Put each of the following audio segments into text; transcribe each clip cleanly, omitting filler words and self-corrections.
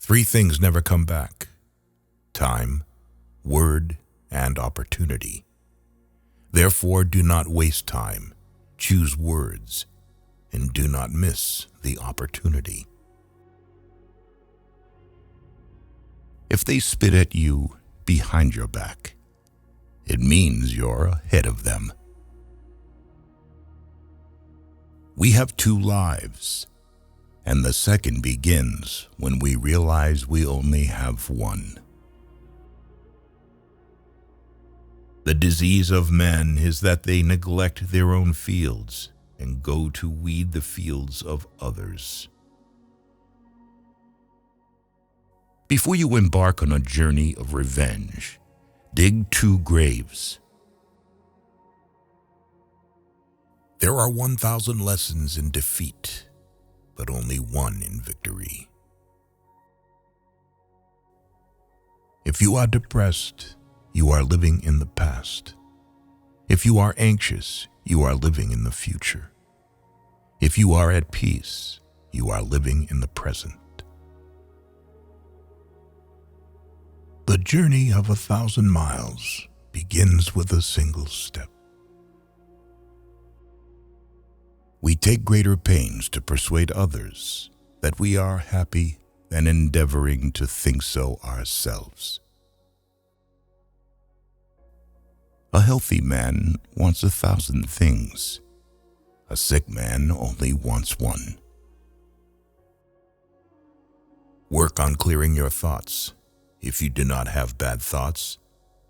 Three things never come back: time, word, and opportunity. Therefore, do not waste time, choose words, and do not miss the opportunity. If they spit at you behind your back, it means you're ahead of them. We have two lives, and the second begins when we realize we only have one. The disease of men is that they neglect their own fields and go to weed the fields of others. Before you embark on a journey of revenge, dig 2 graves. There are 1,000 lessons in defeat, but only one in victory. If you are depressed, you are living in the past. If you are anxious, you are living in the future. If you are at peace, you are living in the present. The journey of 1,000 miles begins with a single step. We take greater pains to persuade others that we are happy than endeavoring to think so ourselves. A healthy man wants 1,000 things. A sick man only wants one. Work on clearing your thoughts. If you do not have bad thoughts,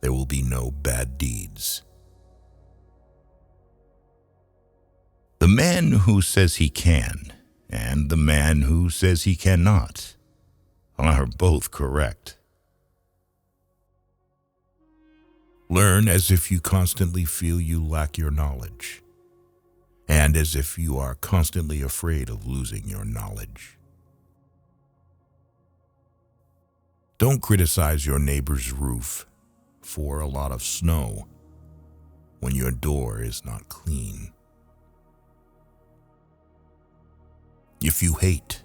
there will be no bad deeds. The man who says he can and the man who says he cannot are both correct. Learn as if you constantly feel you lack your knowledge, and as if you are constantly afraid of losing your knowledge. Don't criticize your neighbor's roof for a lot of snow when your door is not clean. If you hate,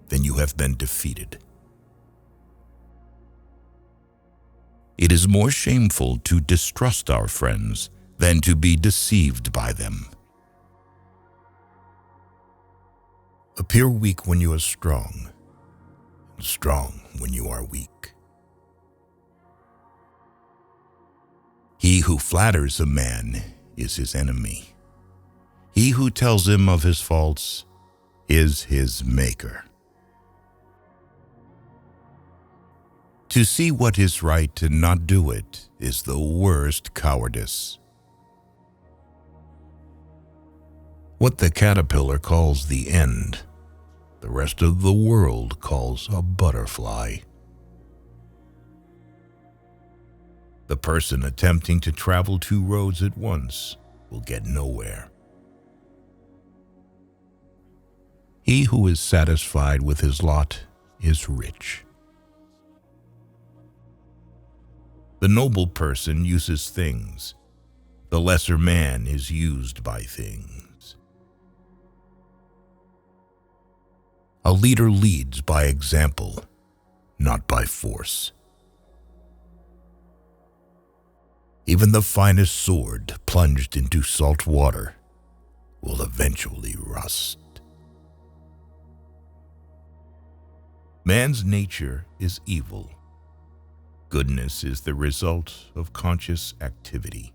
then you have been defeated. It is more shameful to distrust our friends than to be deceived by them. Appear weak when you are strong, and strong when you are weak. He who flatters a man is his enemy. He who tells him of his faults is his maker. To see what is right and not do it is the worst cowardice. What the caterpillar calls the end, the rest of the world calls a butterfly. The person attempting to travel 2 roads at once will get nowhere. He who is satisfied with his lot is rich. The noble person uses things. The lesser man is used by things. A leader leads by example, not by force. Even the finest sword plunged into salt water will eventually rust. Man's nature is evil. Goodness is the result of conscious activity.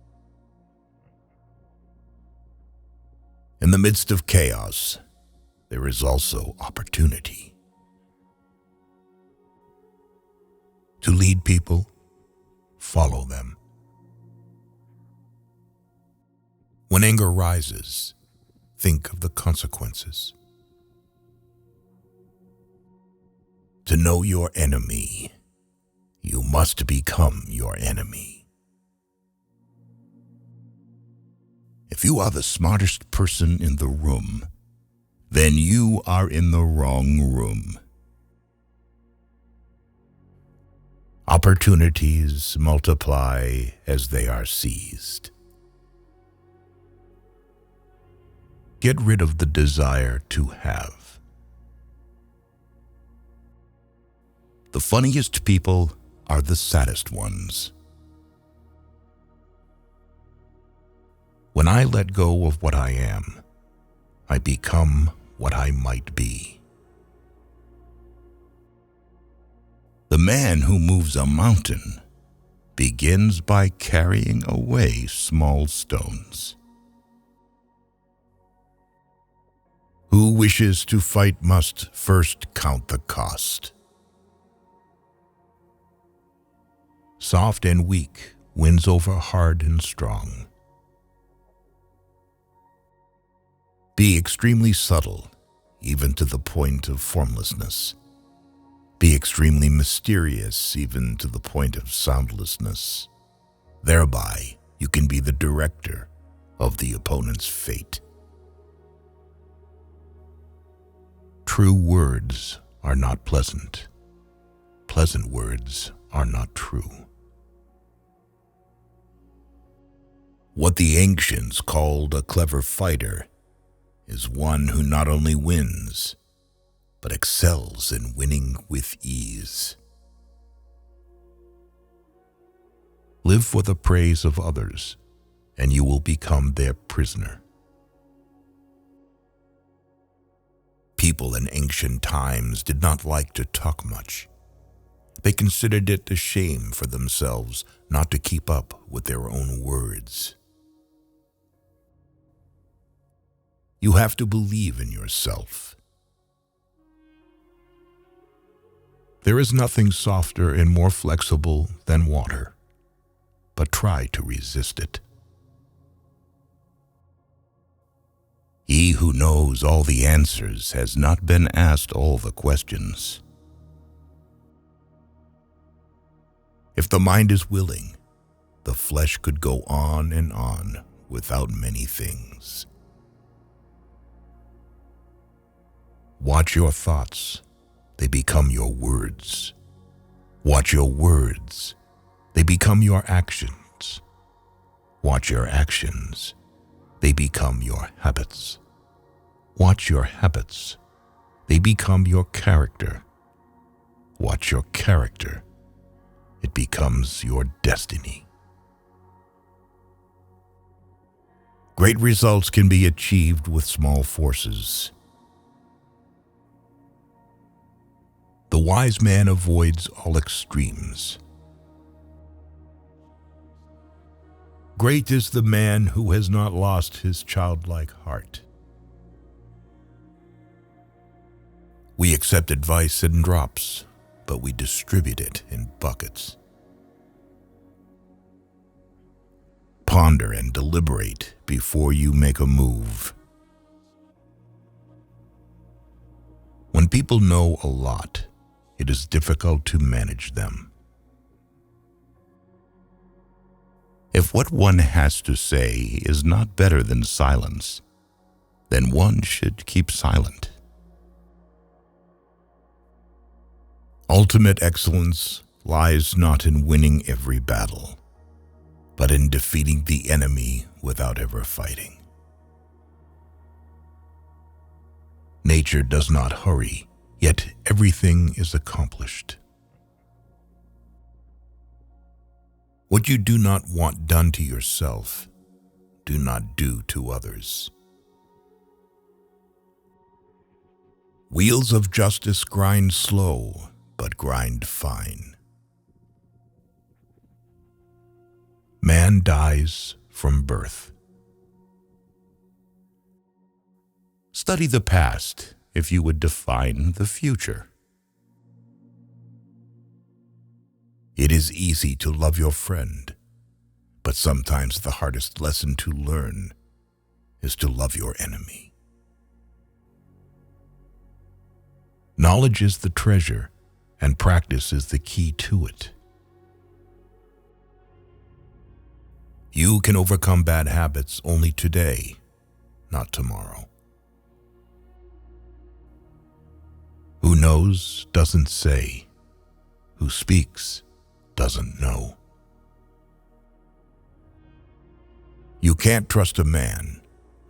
In the midst of chaos, there is also opportunity. To lead people, follow them. When anger rises, think of the consequences. To know your enemy, you must become your enemy. If you are the smartest person in the room, then you are in the wrong room. Opportunities multiply as they are seized. Get rid of the desire to have. The funniest people are the saddest ones. When I let go of what I am, I become what I might be. The man who moves a mountain begins by carrying away small stones. Who wishes to fight must first count the cost. Soft and weak wins over hard and strong. Be extremely subtle, even to the point of formlessness. Be extremely mysterious, even to the point of soundlessness. Thereby, you can be the director of the opponent's fate. True words are not pleasant. Pleasant words are not true. What the ancients called a clever fighter is one who not only wins, but excels in winning with ease. Live for the praise of others, and you will become their prisoner. People in ancient times did not like to talk much. They considered it a shame for themselves not to keep up with their own words. You have to believe in yourself. There is nothing softer and more flexible than water, but try to resist it. He who knows all the answers has not been asked all the questions. If the mind is willing, the flesh could go on and on without many things. Watch your thoughts, they become your words. Watch your words, they become your actions. Watch your actions, they become your habits. Watch your habits, they become your character. Watch your character, it becomes your destiny. Great results can be achieved with small forces. The wise man avoids all extremes. Great is the man who has not lost his childlike heart. We accept advice in drops, but we distribute it in buckets. Ponder and deliberate before you make a move. When people know a lot, it is difficult to manage them. If what one has to say is not better than silence, then one should keep silent. Ultimate excellence lies not in winning every battle, but in defeating the enemy without ever fighting. Nature does not hurry, yet everything is accomplished. What you do not want done to yourself, do not do to others. Wheels of justice grind slow, but grind fine. Man dies from birth. Study the past if you would define the future. It is easy to love your friend, but sometimes the hardest lesson to learn is to love your enemy. Knowledge is the treasure, and practice is the key to it. You can overcome bad habits only today, not tomorrow. Who knows doesn't say. Who speaks doesn't know. You can't trust a man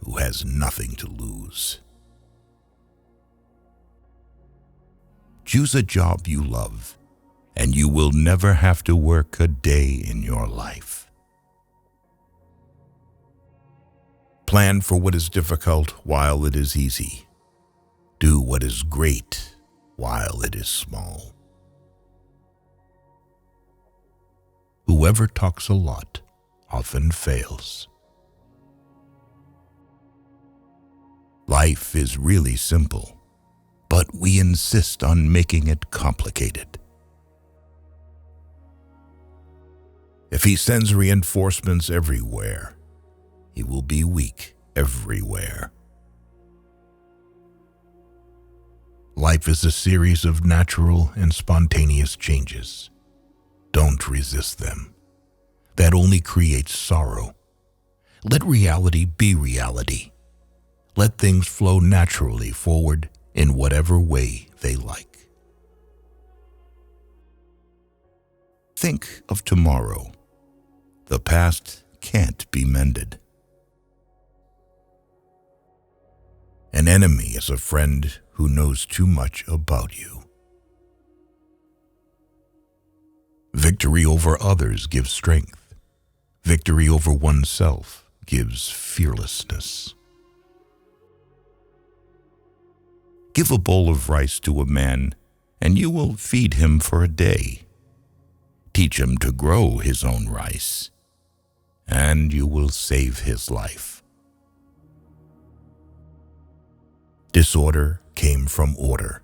who has nothing to lose. Choose a job you love and you will never have to work a day in your life. Plan for what is difficult while it is easy. Do what is great while it is small. Whoever talks a lot often fails. Life is really simple, but we insist on making it complicated. If he sends reinforcements everywhere, he will be weak everywhere. Life is a series of natural and spontaneous changes. Don't resist them. That only creates sorrow. Let reality be reality. Let things flow naturally forward in whatever way they like. Think of tomorrow. The past can't be mended. An enemy is a friend who knows too much about you. Victory over others gives strength. Victory over oneself gives fearlessness. Give a bowl of rice to a man, and you will feed him for a day. Teach him to grow his own rice, and you will save his life. Disorder came from order.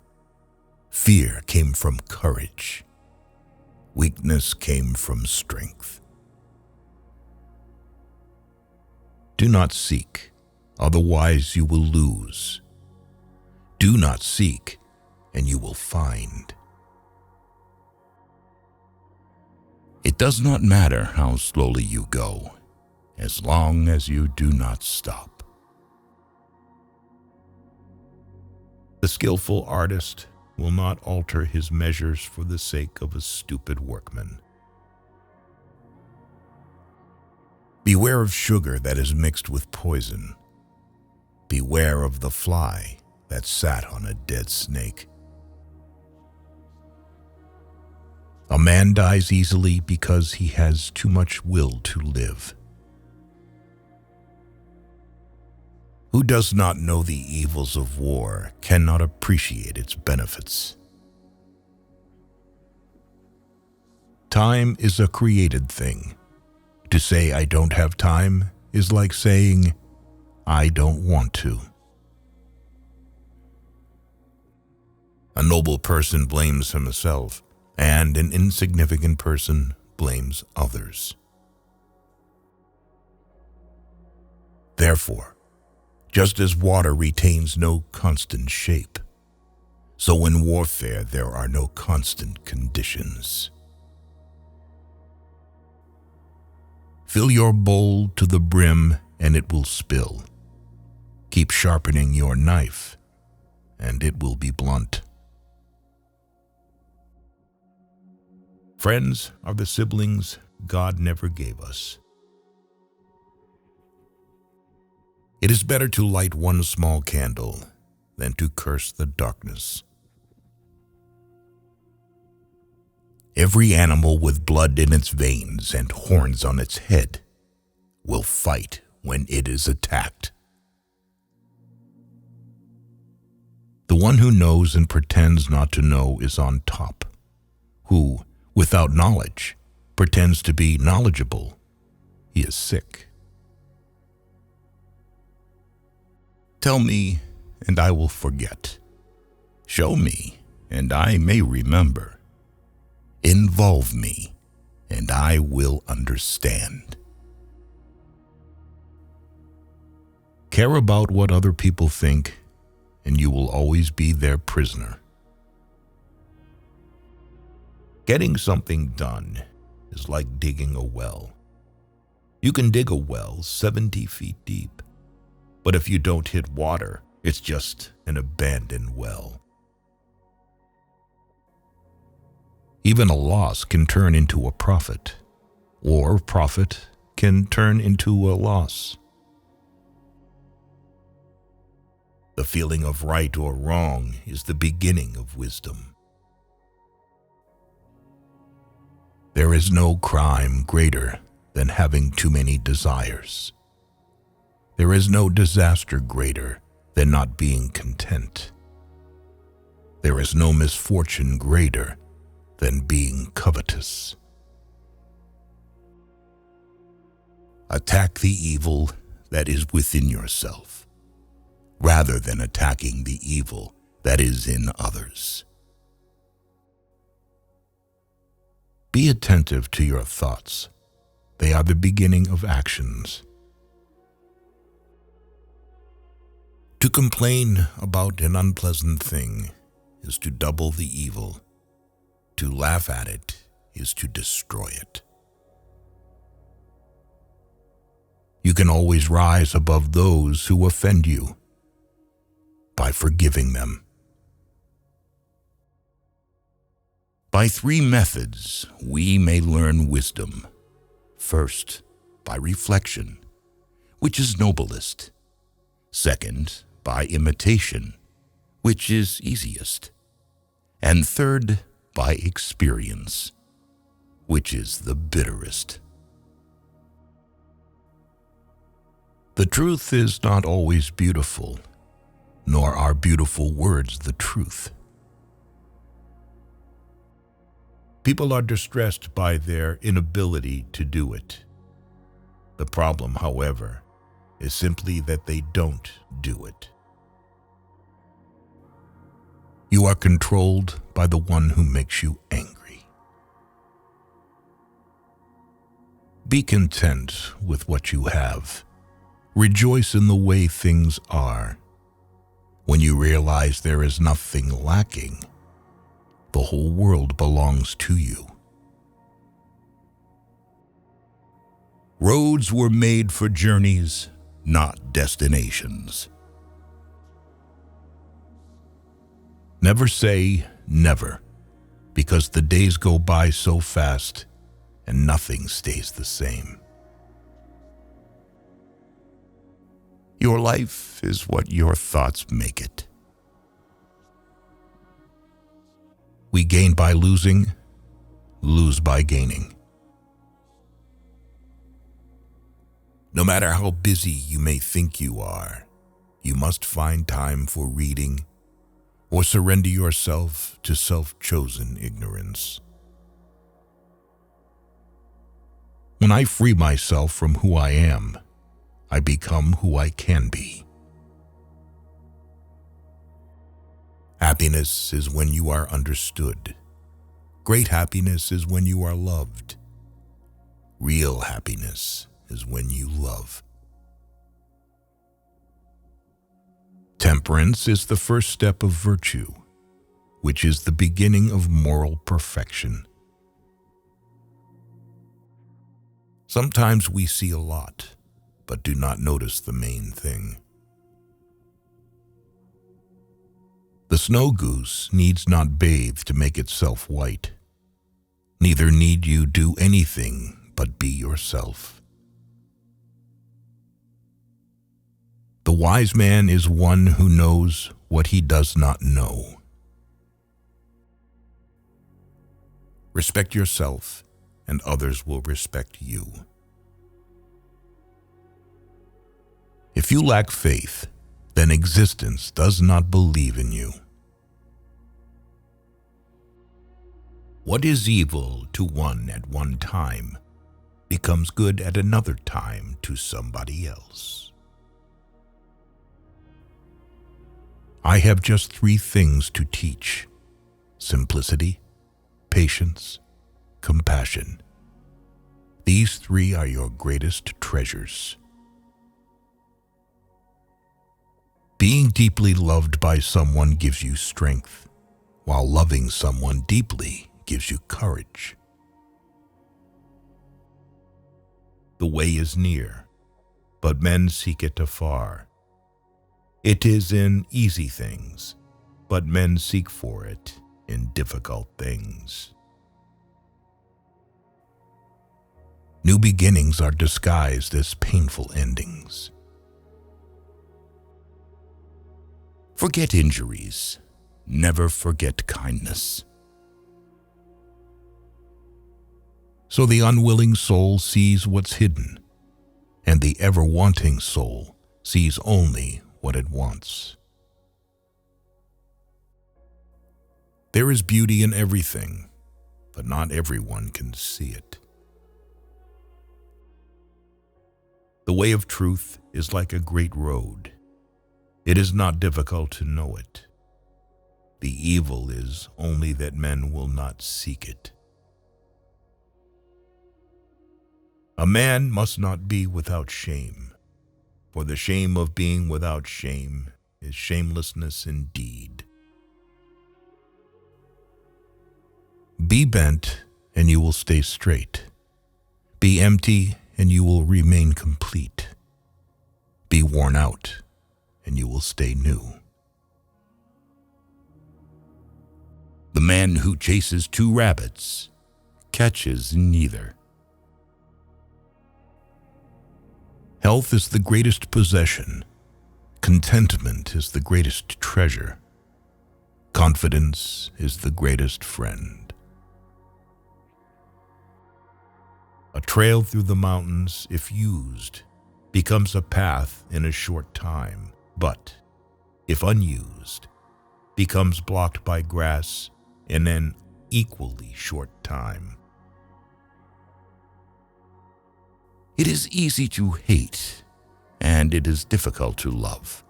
Fear came from courage. Weakness came from strength. Do not seek, otherwise you will lose. Do not seek, and you will find. It does not matter how slowly you go, as long as you do not stop. The skillful artist will not alter his measures for the sake of a stupid workman. Beware of sugar that is mixed with poison. Beware of the fly that sat on a dead snake. A man dies easily because he has too much will to live. Who does not know the evils of war cannot appreciate its benefits. Time is a created thing. To say I don't have time is like saying I don't want to. A noble person blames himself, and an insignificant person blames others. Therefore, just as water retains no constant shape, so in warfare there are no constant conditions. Fill your bowl to the brim and it will spill. Keep sharpening your knife and it will be blunt. Friends are the siblings God never gave us. It is better to light one small candle than to curse the darkness. Every animal with blood in its veins and horns on its head will fight when it is attacked. The one who knows and pretends not to know is on top, who, without knowledge, pretends to be knowledgeable. He is sick. Tell me, and I will forget. Show me, and I may remember. Involve me, and I will understand. Care about what other people think, and you will always be their prisoner. Getting something done is like digging a well. You can dig a well 70 feet deep, but if you don't hit water, it's just an abandoned well. Even a loss can turn into a profit, or profit can turn into a loss. The feeling of right or wrong is the beginning of wisdom. There is no crime greater than having too many desires. There is no disaster greater than not being content. There is no misfortune greater than being covetous. Attack the evil that is within yourself, rather than attacking the evil that is in others. Be attentive to your thoughts. They are the beginning of actions. To complain about an unpleasant thing is to double the evil. To laugh at it is to destroy it. You can always rise above those who offend you by forgiving them. By 3 methods, we may learn wisdom. First, by reflection, which is noblest. Second, by imitation, which is easiest. And third, by experience, which is the bitterest. The truth is not always beautiful, nor are beautiful words the truth. People are distressed by their inability to do it. The problem, however, is simply that they don't do it. You are controlled by the one who makes you angry. Be content with what you have. Rejoice in the way things are. When you realize there is nothing lacking, the whole world belongs to you. Roads were made for journeys, not destinations. Never say never, because the days go by so fast and nothing stays the same. Your life is what your thoughts make it. We gain by losing, lose by gaining. No matter how busy you may think you are, you must find time for reading or surrender yourself to self-chosen ignorance. When I free myself from who I am, I become who I can be. Happiness is when you are understood. Great happiness is when you are loved. Real happiness is when you love. Temperance is the first step of virtue, which is the beginning of moral perfection. Sometimes we see a lot, but do not notice the main thing. The snow goose needs not bathe to make itself white. Neither need you do anything but be yourself. The wise man is one who knows what he does not know. Respect yourself, and others will respect you. If you lack faith, then existence does not believe in you. What is evil to one at one time becomes good at another time to somebody else. I have just 3 things to teach: simplicity, patience, compassion. These 3 are your greatest treasures. Being deeply loved by someone gives you strength, while loving someone deeply gives you courage. The way is near, but men seek it afar. It is in easy things, but men seek for it in difficult things. New beginnings are disguised as painful endings. Forget injuries. Never forget kindness. So the unwilling soul sees what's hidden, and the ever-wanting soul sees only what it wants. There is beauty in everything, but not everyone can see it. The way of truth is like a great road. It is not difficult to know it. The evil is only that men will not seek it. A man must not be without shame, for the shame of being without shame is shamelessness indeed. Be bent, and you will stay straight. Be empty, and you will remain complete. Be worn out, and you will stay new. The man who chases 2 rabbits catches neither. Health is the greatest possession. Contentment is the greatest treasure. Confidence is the greatest friend. A trail through the mountains, if used, becomes a path in a short time, but, if unused, becomes blocked by grass in an equally short time. It is easy to hate, and it is difficult to love.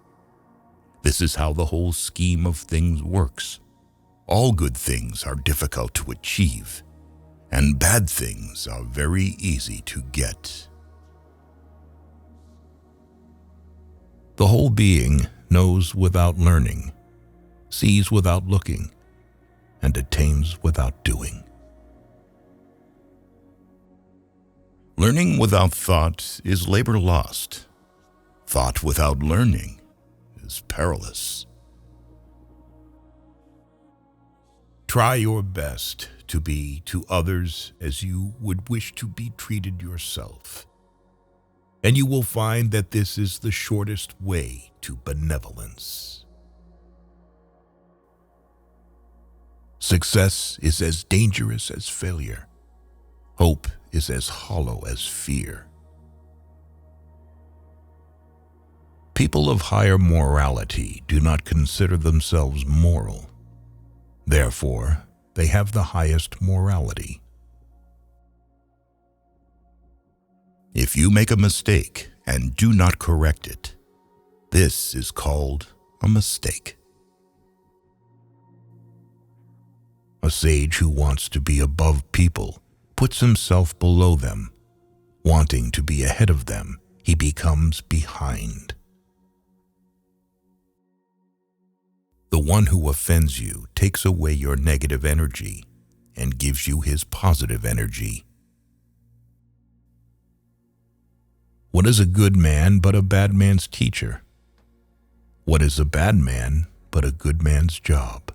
This is how the whole scheme of things works. All good things are difficult to achieve, and bad things are very easy to get. The whole being knows without learning, sees without looking, and attains without doing. Learning without thought is labor lost. Thought without learning is perilous. Try your best to be to others as you would wish to be treated yourself, and you will find that this is the shortest way to benevolence. Success is as dangerous as failure. Hope is as hollow as fear. People of higher morality do not consider themselves moral. Therefore, they have the highest morality. If you make a mistake and do not correct it, this is called a mistake. A sage who wants to be above people puts himself below them. Wanting to be ahead of them, he becomes behind. The one who offends you takes away your negative energy and gives you his positive energy. What is a good man but a bad man's teacher? What is a bad man but a good man's job?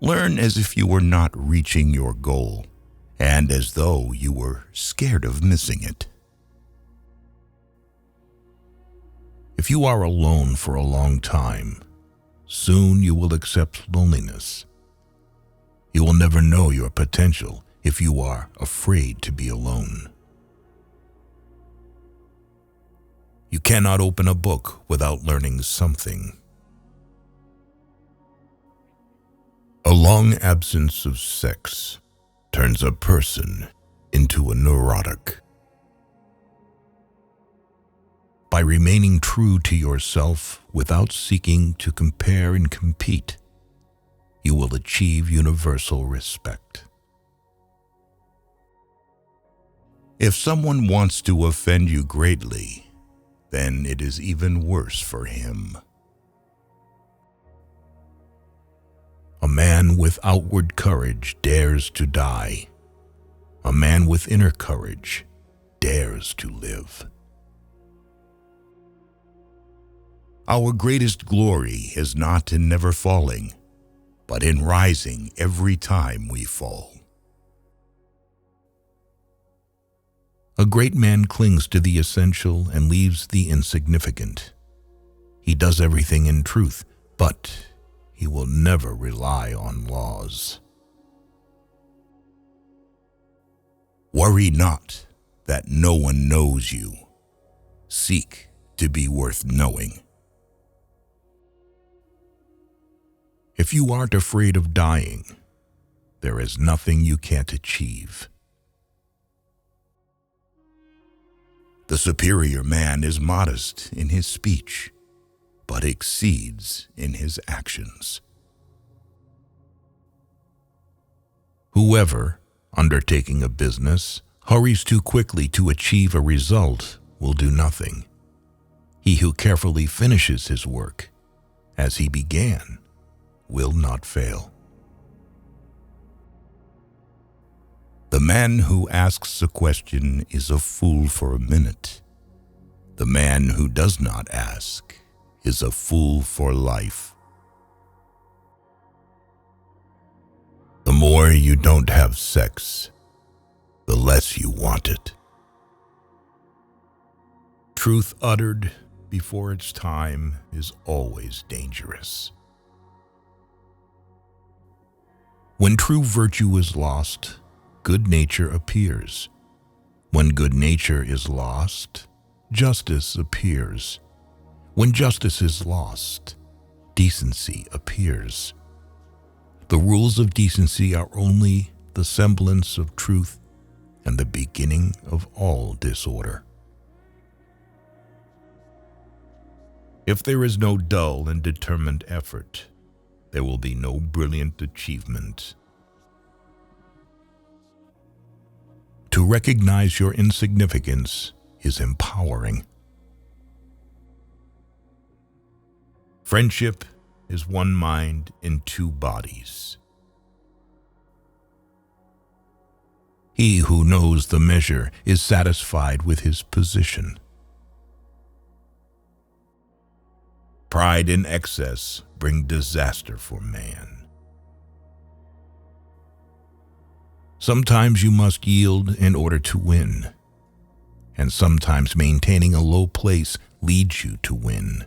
Learn as if you were not reaching your goal, and as though you were scared of missing it. If you are alone for a long time, soon you will accept loneliness. You will never know your potential if you are afraid to be alone. You cannot open a book without learning something. A long absence of sex turns a person into a neurotic. By remaining true to yourself without seeking to compare and compete, you will achieve universal respect. If someone wants to offend you greatly, then it is even worse for him. A man with outward courage dares to die. A man with inner courage dares to live. Our greatest glory is not in never falling, but in rising every time we fall. A great man clings to the essential and leaves the insignificant. He does everything in truth, but he will never rely on laws. Worry not that no one knows you. Seek to be worth knowing. If you aren't afraid of dying, there is nothing you can't achieve. The superior man is modest in his speech, but exceeds in his actions. Whoever, undertaking a business, hurries too quickly to achieve a result will do nothing. He who carefully finishes his work, as he began, will not fail. The man who asks a question is a fool for a minute. The man who does not ask is a fool for life. The more you don't have sex, the less you want it. Truth uttered before its time is always dangerous. When true virtue is lost, good nature appears. When good nature is lost, justice appears. When justice is lost, decency appears. The rules of decency are only the semblance of truth and the beginning of all disorder. If there is no dull and determined effort, there will be no brilliant achievement. To recognize your insignificance is empowering. Friendship is one mind in two bodies. He who knows the measure is satisfied with his position. Pride and excess bring disaster for man. Sometimes you must yield in order to win, and sometimes maintaining a low place leads you to win.